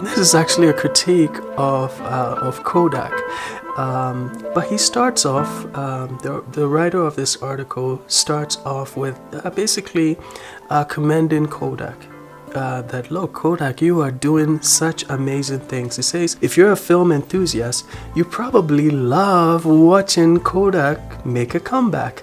this is actually a critique of Kodak. But he starts off, the writer of this article starts off with basically commending Kodak. That look, Kodak, you are doing such amazing things. He says, if you're a film enthusiast, you probably love watching Kodak make a comeback.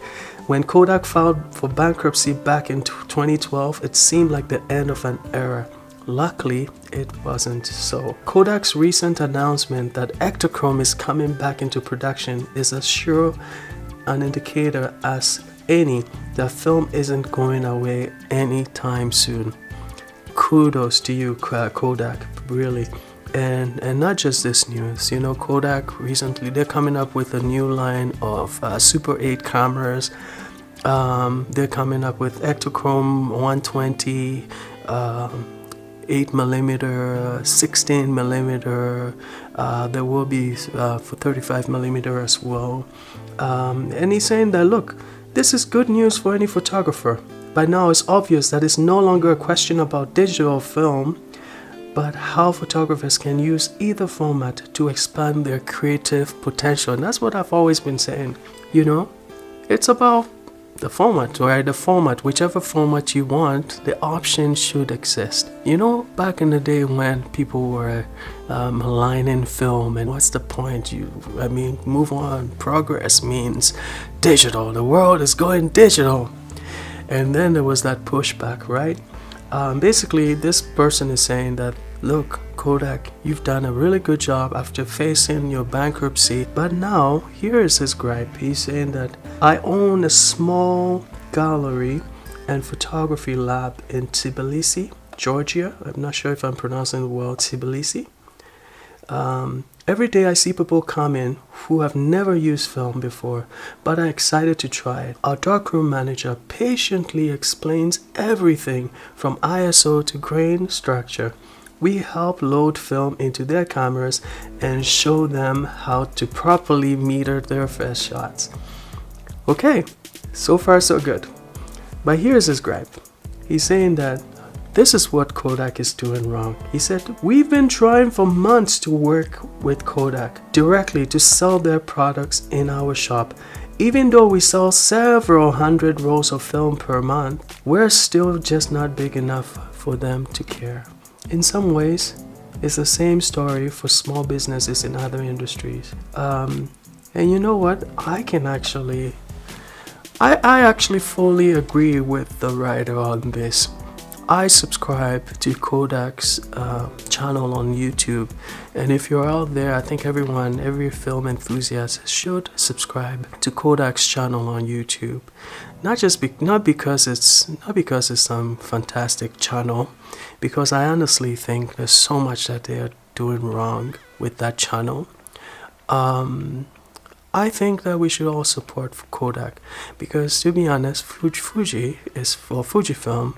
When Kodak filed for bankruptcy back in 2012, it seemed like the end of an era. Luckily, it wasn't so. Kodak's recent announcement that Ektachrome is coming back into production is as sure an indicator as any that film isn't going away anytime soon. Kudos to you, Kodak, really. And not just this news, you know, Kodak recently, they're coming up with a new line of Super 8 cameras. They're coming up with Ektachrome 120, 8mm, 16mm. There will be for 35mm as well. And he's saying that, look, this is good news for any photographer. By now, it's obvious that it's no longer a question about digital film, but how photographers can use either format to expand their creative potential. And that's what I've always been saying. You know, it's about the format, right? The format, whichever format you want, the option should exist. You know, back in the day when people were maligning film, and what's the point? Move on. Progress means digital. The world is going digital. And then there was that pushback, right? Basically, this person is saying that, look, Kodak, you've done a really good job after facing your bankruptcy. But now, here is his gripe. He's saying that I own a small gallery and photography lab in Tbilisi, Georgia. I'm not sure if I'm pronouncing it well, Tbilisi. Every day I see people come in who have never used film before, but are excited to try it. Our darkroom manager patiently explains everything from ISO to grain structure. We help load film into their cameras and show them how to properly meter their first shots. Okay, so far so good. But here's his gripe. He's saying that this is what Kodak is doing wrong. He said, we've been trying for months to work with Kodak directly to sell their products in our shop. Even though we sell several hundred rolls of film per month, we're still just not big enough for them to care. In some ways, it's the same story for small businesses in other industries. And you know what? I actually fully agree with the writer on this. I subscribe to Kodak's channel on YouTube, and if you're out there, I think every film enthusiast should subscribe to Kodak's channel on YouTube. Not because it's some fantastic channel, because I honestly think there's so much that they are doing wrong with that channel. I think that we should all support Kodak, because to be honest, Fujifilm,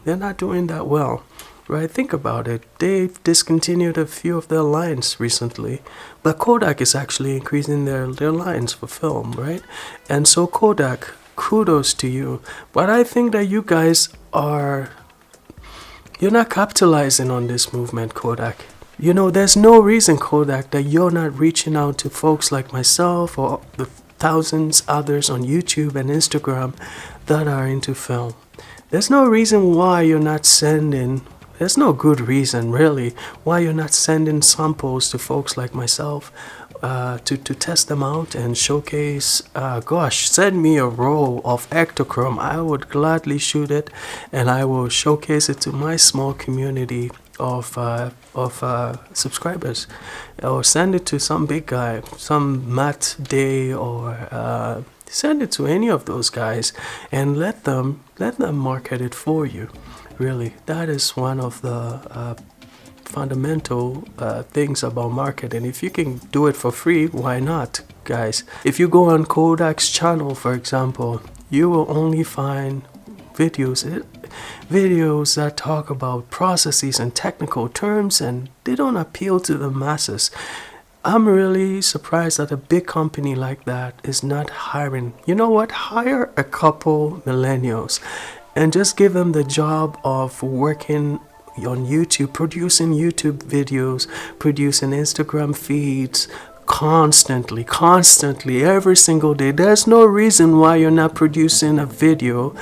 they're not doing that well, right? Think about it. They've discontinued a few of their lines recently, but Kodak is actually increasing their lines for film, right? And so Kodak, kudos to you. But I think that you guys you're not capitalizing on this movement, Kodak. You know, there's no reason, Kodak, that you're not reaching out to folks like myself or the thousands others on YouTube and Instagram that are into film. There's no reason why you're not there's no good reason, really, why you're not sending samples to folks like myself to test them out and showcase. Send me a roll of Ektachrome. I would gladly shoot it, and I will showcase it to my small community of subscribers, or send it to some big guy, some Matt Day, or send it to any of those guys and let them market it for you. Really, that is one of the fundamental things about marketing. If you can do it for free, why not, guys? If you go on Kodak's channel, for example, you will only find videos that talk about processes and technical terms, and they don't appeal to the masses. I'm really surprised that a big company like that is not hiring. You know what? Hire a couple millennials and just give them the job of working on YouTube, producing YouTube videos, producing Instagram feeds, constantly, every single day. There's no reason why you're not producing a video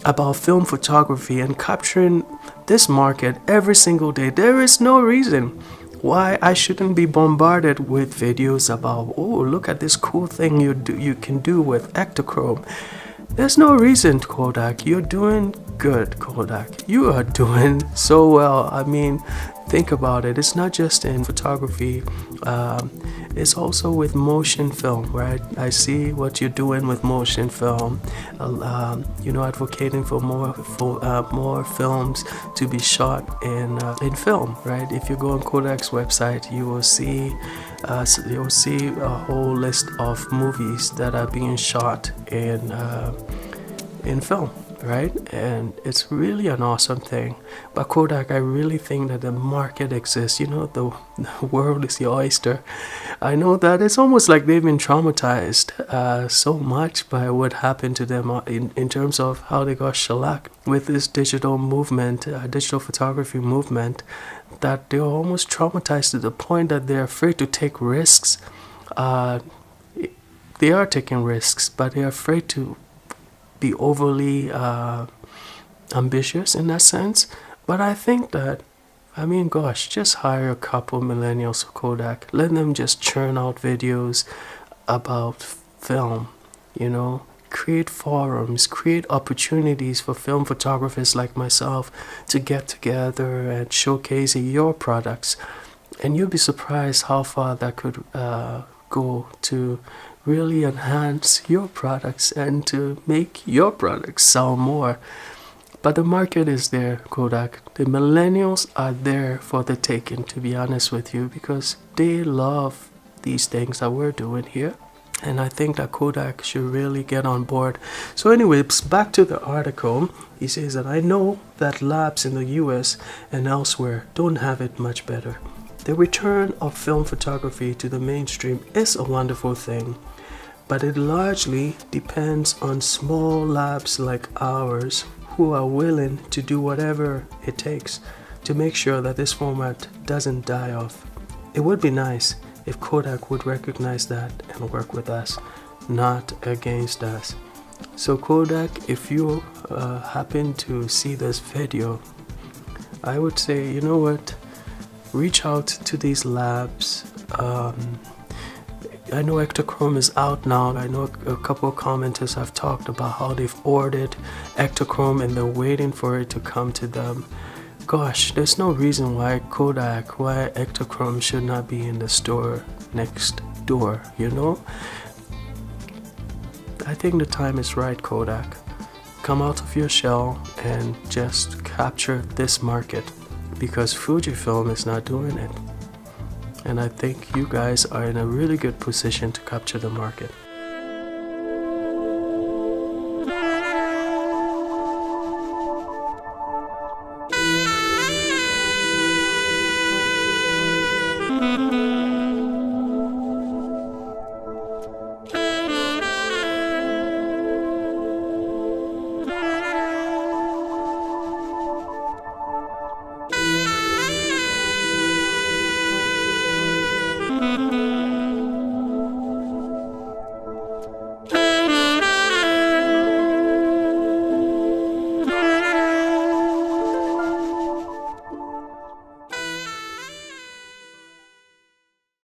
about film photography and capturing this market every single day. There is no reason why I shouldn't be bombarded with videos about, oh, look at this cool thing you can do with Ektachrome. There's no reason, Kodak. You're doing good, Kodak. You are doing so well. I mean, think about it. It's not just in photography. It's also with motion film, right? I see what you're doing with motion film. Advocating for more films to be shot in film, right? If you go on Kodak's website, you will see a whole list of movies that are being shot in film, right? And it's really an awesome thing. But Kodak, I really think that the market exists. The world is the oyster. I know that it's almost like they've been traumatized so much by what happened to them in terms of how they got shellacked with this digital movement, digital photography movement, that they're almost traumatized to the point that they're afraid to take risks. They are taking risks, but they're afraid to be overly ambitious in that sense. But I think that, just hire a couple millennials for Kodak. Let them just churn out videos about film, create forums, create opportunities for film photographers like myself to get together and showcase your products. And you'll be surprised how far that could go to really enhance your products and to make your products sell more. But the market is there, Kodak. The millennials are there for the taking, to be honest with you, because they love these things that we're doing here. And I think that Kodak should really get on board. So anyways, back to the article. He says that I know that labs in the US and elsewhere don't have it much better. The return of film photography to the mainstream is a wonderful thing, but it largely depends on small labs like ours who are willing to do whatever it takes to make sure that this format doesn't die off. It would be nice if Kodak would recognize that and work with us, not against us. So Kodak, if you happen to see this video, I would say, you know what? Reach out to these labs. I know Ektachrome is out now. I know a couple of commenters have talked about how they've ordered Ektachrome and they're waiting for it to come to them. Gosh, there's no reason why Ektachrome should not be in the store next door, I think the time is right, Kodak. Come out of your shell and just capture this market, because Fujifilm is not doing it. And I think you guys are in a really good position to capture the market.